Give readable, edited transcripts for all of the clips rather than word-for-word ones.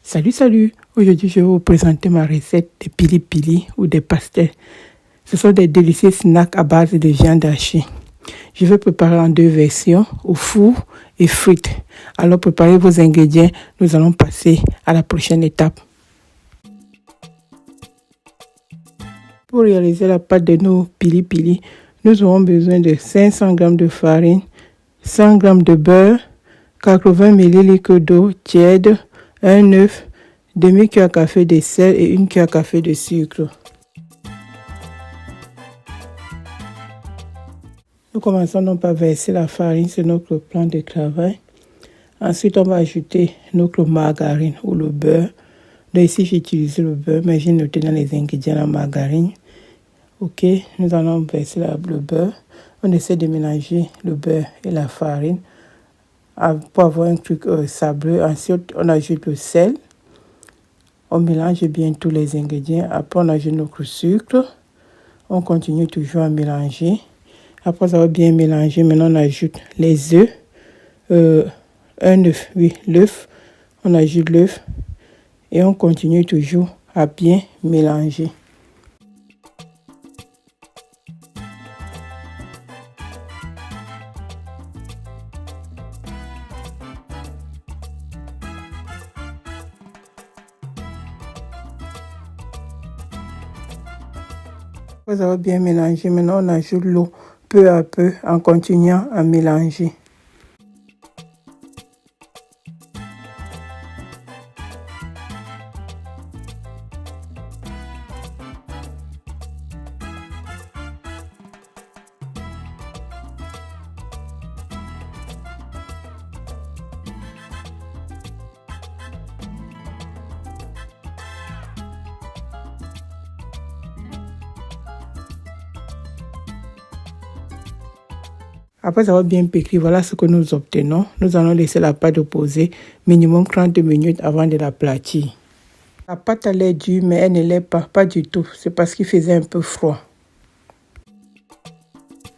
Salut! Aujourd'hui, je vais vous présenter ma recette de pili-pili ou des pastels. Ce sont des délicieux snacks à base de viande hachée. Je vais préparer en deux versions, au four et frites. Alors, préparez vos ingrédients. Nous allons passer à la prochaine étape. Pour réaliser la pâte de nos pili-pili, nous aurons besoin de 500 g de farine, 100 g de beurre, 80 ml d'eau tiède, un œuf, demi-cuillère à café de sel et une cuillère à café de sucre. Nous commençons donc par verser la farine sur notre plan de travail. Ensuite, on va ajouter notre margarine ou le beurre. Donc ici, j'ai utilisé le beurre, mais j'ai noté dans les ingrédients la margarine. Ok, nous allons verser le beurre. On essaie de mélanger le beurre et la farine pour avoir un truc sableux. Ensuite, on ajoute le sel. On mélange bien tous les ingrédients. Après, on ajoute notre sucre. On continue toujours à mélanger. Après avoir bien mélangé, maintenant on ajoute les œufs. Un œuf, oui, l'œuf. On ajoute l'œuf. Et on continue toujours à bien mélanger. Après avoir bien mélangé, maintenant on ajoute l'eau peu à peu en continuant à mélanger. Après avoir bien pétri, voilà ce que nous obtenons. Nous allons laisser la pâte reposer minimum 30 minutes avant de l'aplatir. La pâte a l'air dure, mais elle ne l'est pas du tout. C'est parce qu'il faisait un peu froid.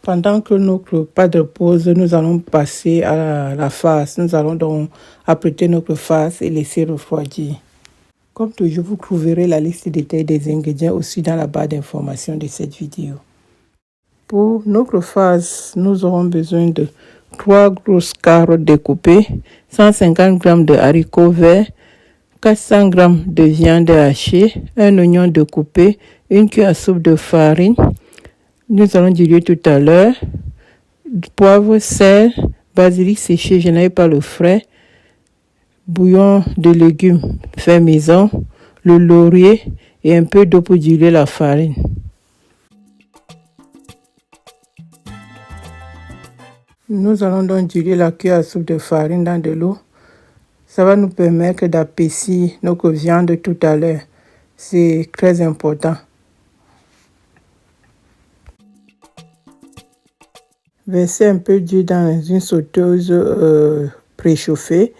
Pendant que notre pâte repose, nous allons passer à la farce. Nous allons donc apprêter notre farce et laisser refroidir. Comme toujours, vous trouverez la liste détaillée des ingrédients aussi dans la barre d'information de cette vidéo. Pour notre farce, nous aurons besoin de 3 grosses carottes découpées, 150 g de haricots verts, 400 g de viande hachée, un oignon découpé, une cuillère à soupe de farine. Nous allons diluer tout à l'heure. Poivre, sel, basilic séché, je n'avais pas le frais, bouillon de légumes fait maison, le laurier et un peu d'eau pour diluer la farine. Nous allons donc diluer la cuillère à soupe de farine dans de l'eau. Ça va nous permettre d'épaissir notre viande tout à l'heure. C'est très important. Versez un peu d'huile dans une sauteuse préchauffée.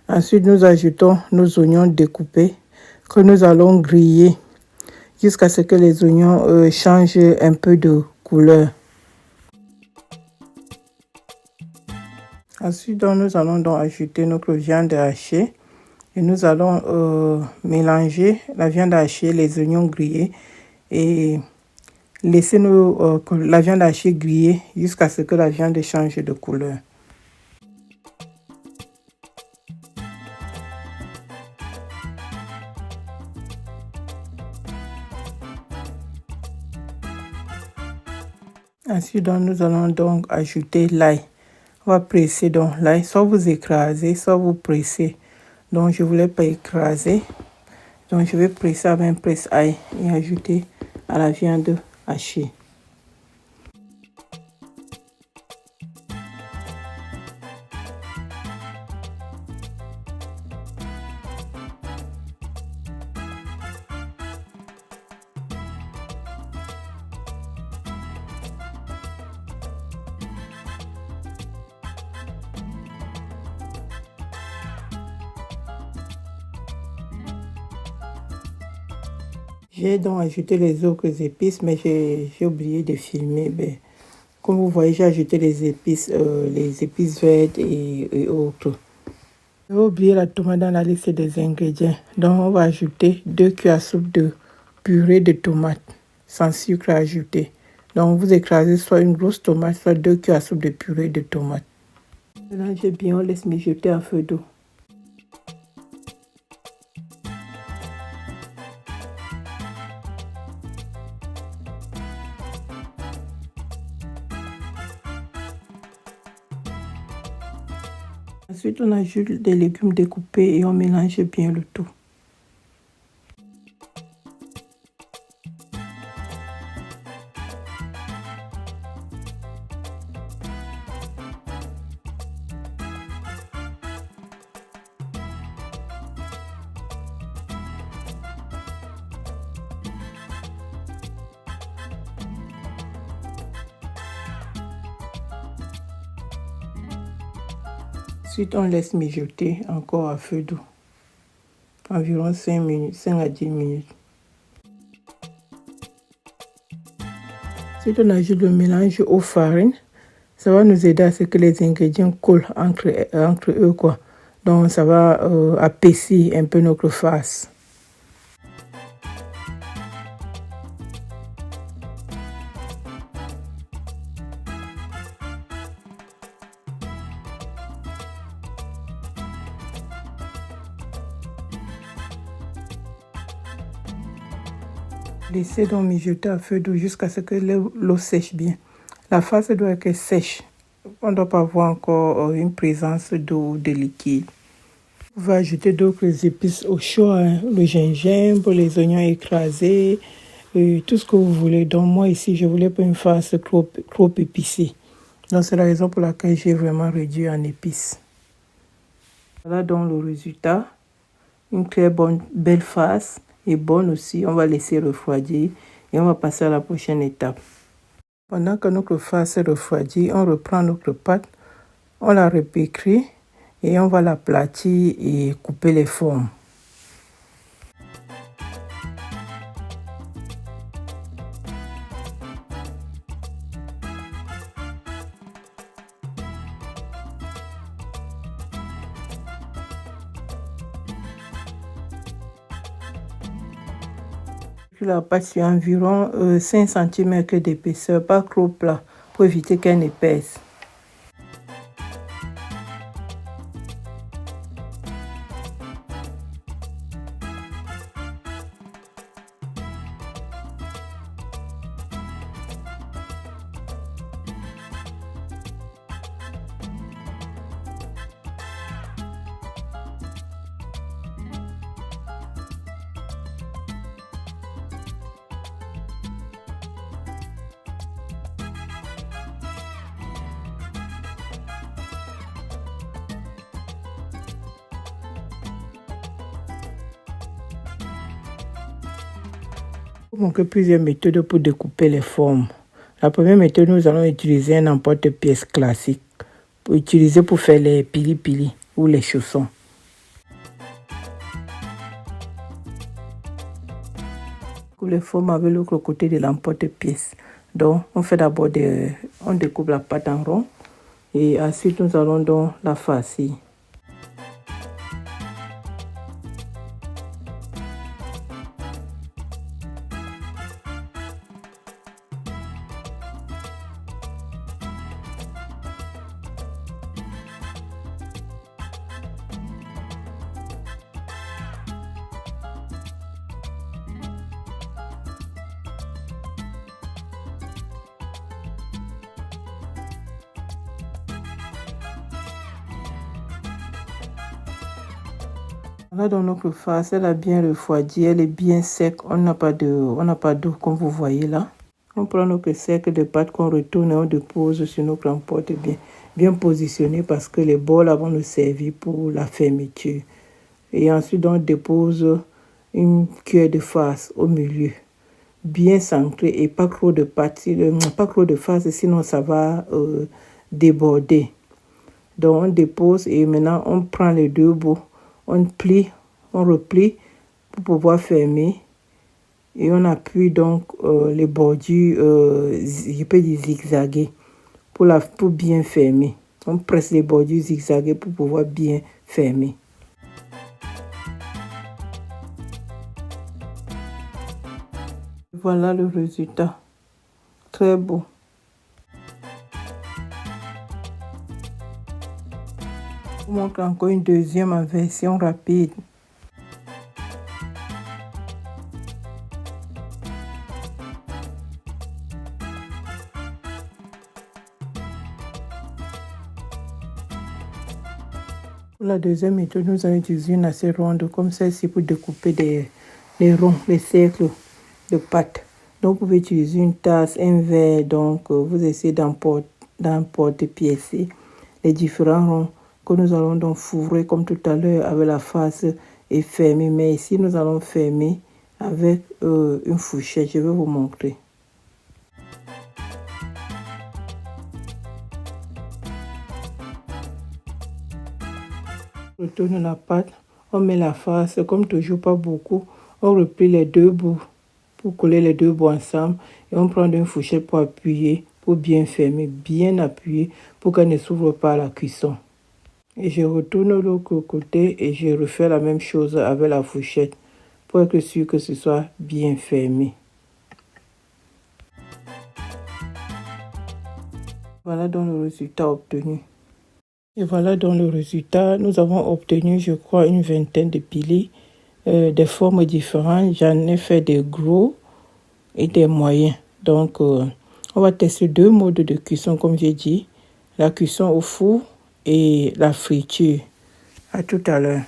Ensuite, nous ajoutons nos oignons découpés que nous allons griller jusqu'à ce que les oignons changent un peu de couleur. Ensuite, nous allons donc ajouter notre viande hachée et nous allons mélanger la viande hachée, les oignons grillés et laisser la viande hachée griller jusqu'à ce que la viande change de couleur. Ensuite, nous allons donc ajouter l'ail. On va presser donc l'ail, soit vous écrasez, soit vous pressez. Donc je ne voulais pas écraser. Donc je vais presser avec un presse-ail et ajouter à la viande hachée. J'ai donc ajouté les autres épices, mais j'ai oublié de filmer. Comme vous voyez, j'ai ajouté les épices vertes et autres. J'ai oublié la tomate dans la liste des ingrédients. Donc, on va ajouter 2 cuillères à soupe de purée de tomate sans sucre à ajouter. Donc, vous écrasez soit une grosse tomate, soit 2 cuillères à soupe de purée de tomate. Mélangez bien, on laisse mijoter à feu doux. Ensuite, on ajoute des légumes découpés et on mélange bien le tout. Ensuite, on laisse mijoter encore à feu doux. Environ 5 minutes, 5 à 10 minutes. Ensuite, on ajoute le mélange aux farines. Ça va nous aider à ce que les ingrédients collent entre eux, quoi. Donc, ça va épaissir un peu notre farce. Laissez donc mijoter à feu doux jusqu'à ce que l'eau sèche bien. La farce doit être sèche. On ne doit pas avoir encore une présence d'eau de liquide. Vous pouvez ajouter d'autres épices au choix, hein. Le gingembre, les oignons écrasés, tout ce que vous voulez. Donc moi ici, je voulais pas une farce trop épicée. Donc c'est la raison pour laquelle j'ai vraiment réduit en épices. Voilà donc le résultat. Une très belle farce et bonne aussi. On va laisser refroidir et on va passer à la prochaine étape. Pendant que notre farce refroidit, on reprend notre pâte, on la repécrit et on va l'aplatir et couper les formes. La pâte sur environ 5 cm d'épaisseur, pas trop plat, pour éviter qu'elle n'épaisse. Donc, plusieurs méthodes pour découper les formes. La première méthode, nous allons utiliser un emporte-pièce classique pour faire les pili-pili ou les chaussons. Pour les formes avec l'autre côté de l'emporte-pièce. Donc, on fait d'abord on découpe la pâte en rond et ensuite nous allons donc la farcir. Là, dans notre farce, elle a bien refroidi, elle est bien sec. On n'a pas d'eau comme vous voyez là. On prend notre cercle de pâte qu'on retourne et on dépose sur notre emporte bien positionné parce que les bords là vont nous servir pour la fermeture. Et ensuite, on dépose une cuillère de farce au milieu, bien centré et pas trop de pâte, pas trop de farce, sinon ça va déborder. Donc on dépose et maintenant on prend les deux bouts. On plie, on replie pour pouvoir fermer et on appuie donc les bordures, je peux dire zigzaguer pour bien fermer. On presse les bordures zigzaguées pour pouvoir bien fermé. Voilà le résultat. Très beau. Je vous montre encore une deuxième en version rapide. Pour la deuxième méthode, nous allons utiliser une assiette ronde comme celle-ci pour découper les ronds, les cercles de pâte. Donc, vous pouvez utiliser une tasse, un verre. Donc, vous essayez d'emporter-piécer les différents ronds que nous allons donc fourrer comme tout à l'heure avec la face et fermer. Mais ici, nous allons fermer avec une fourchette. Je vais vous montrer. On retourne la pâte, on met la face, comme toujours pas beaucoup, on replie les deux bouts pour coller les deux bouts ensemble et on prend une fourchette pour appuyer, pour bien fermer, bien appuyer pour qu'elle ne s'ouvre pas à la cuisson. Et je retourne l'autre côté et je refais la même chose avec la fourchette pour être sûr que ce soit bien fermé. Voilà donc le résultat obtenu. Et voilà donc le résultat. Nous avons obtenu, je crois, une vingtaine de piliers, des formes différentes. J'en ai fait des gros et des moyens. Donc, on va tester deux modes de cuisson, comme j'ai dit. La cuisson au four et la friture. À tout à l'heure.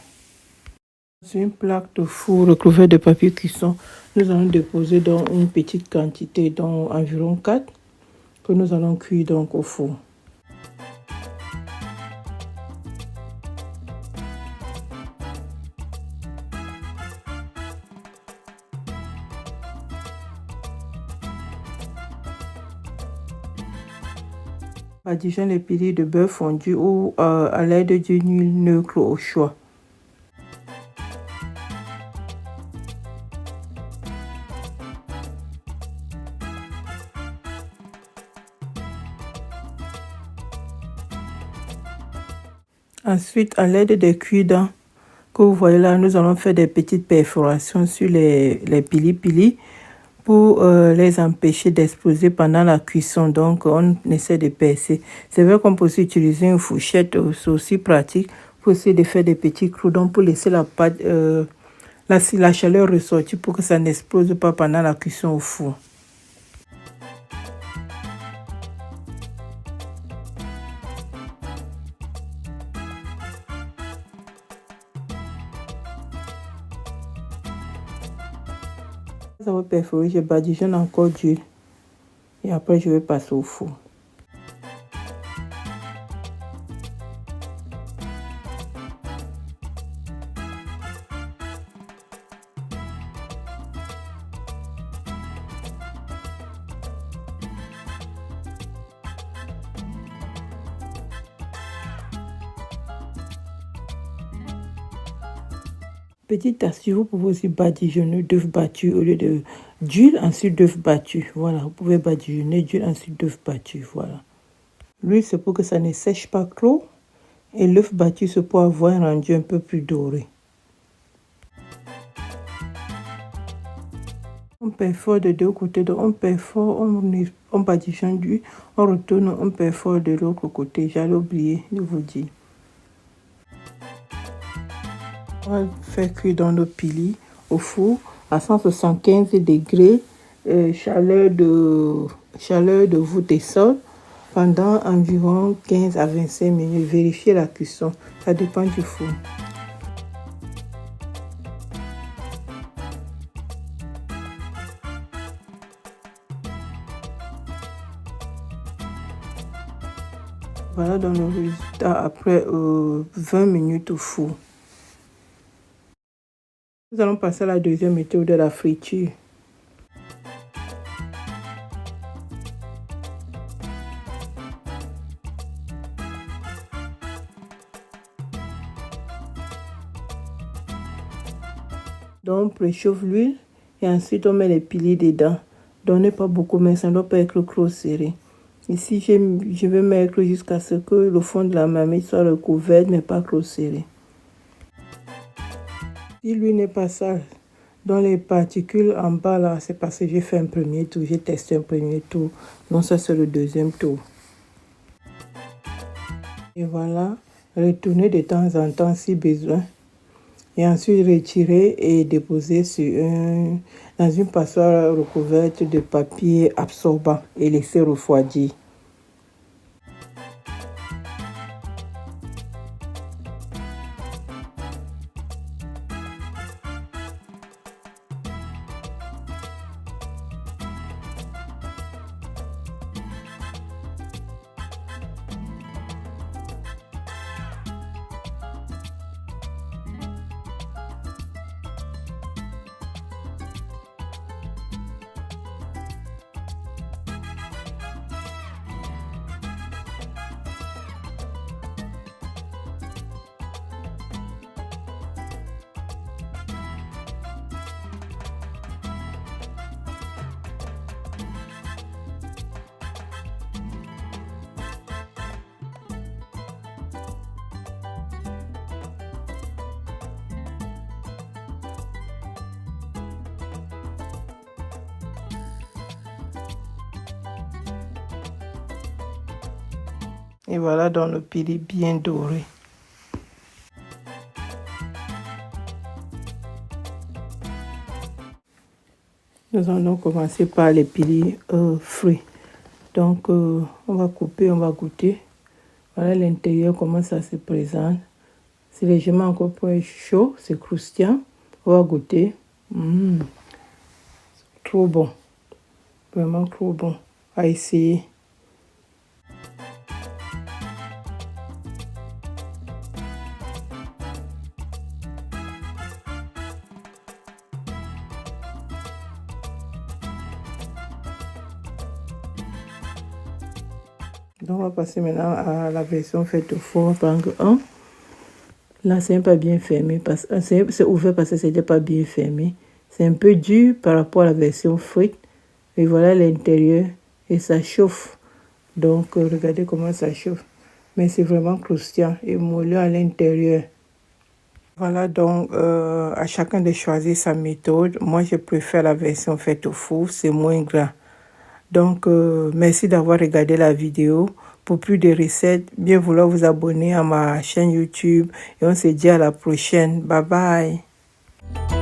Sur une plaque de four recouverte de papier cuisson, nous allons déposer donc une petite quantité, donc environ 4, que nous allons cuire donc au four. Badigeons les piliers de beurre fondu ou à l'aide d'une huile neutre au choix. Ensuite, à l'aide des cuis-dents que vous voyez là, nous allons faire des petites perforations sur les pili-pili pour les empêcher d'exploser pendant la cuisson. Donc, on essaie de percer. C'est vrai qu'on peut aussi utiliser une fourchette, c'est aussi pratique pour essayer de faire des petits clous. Donc, pour laisser la pâte, la chaleur ressortir pour que ça n'explose pas pendant la cuisson au four. Ça va perforer, je badigeonne encore d'huile et après je vais passer au four. Petite astuce, vous pouvez aussi badigeonner d'œufs battus au lieu d'huile, ensuite d'œufs battus. Voilà, vous pouvez badigeonner d'huile, ensuite d'œufs battus. Voilà. L'huile, c'est pour que ça ne sèche pas trop. Et l'œuf battu, c'est pour avoir un rendu un peu plus doré. On perfore de deux côtés. Donc, on perfore, on badigeonne d'huile, on retourne, on perfore de l'autre côté. J'allais oublier de vous dire. On va faire cuire dans nos pili au four à 175 degrés, chaleur de voûte et sol pendant environ 15 à 25 minutes. Vérifiez la cuisson, ça dépend du four. Voilà dans le résultat après 20 minutes au four. Nous allons passer à la deuxième méthode de la friture. Donc on préchauffe l'huile et ensuite on met les piliers dedans. Donnez pas beaucoup mais ça ne doit pas être trop serré. Ici je vais mettre jusqu'à ce que le fond de la marmite soit recouvert mais pas trop serré. Si lui n'est pas sale, dans les particules en bas là, c'est parce que j'ai fait un premier tour, j'ai testé un premier tour. Non, ça c'est le deuxième tour. Et voilà, retourner de temps en temps si besoin. Et ensuite retirer et déposer dans une passoire recouverte de papier absorbant et laisser refroidir. Et voilà dans le pili bien doré. Nous allons commencer par les pilis fruits. Donc, on va couper, on va goûter. Voilà l'intérieur, comment ça se présente. C'est légèrement encore peu chaud, c'est croustillant. On va goûter. Trop bon. Vraiment trop bon. À essayer. Donc, on va passer maintenant à la version faite au four, banque 1. Là, c'est pas bien fermé. C'est ouvert parce que c'était pas bien fermé. C'est un peu dur par rapport à la version frite. Et voilà l'intérieur. Et ça chauffe. Donc, regardez comment ça chauffe. Mais c'est vraiment croustillant et moelleux à l'intérieur. Voilà, donc à chacun de choisir sa méthode. Moi, je préfère la version faite au four. C'est moins gras. Donc, merci d'avoir regardé la vidéo. Pour plus de recettes, bien vouloir vous abonner à ma chaîne YouTube. Et on se dit à la prochaine. Bye bye.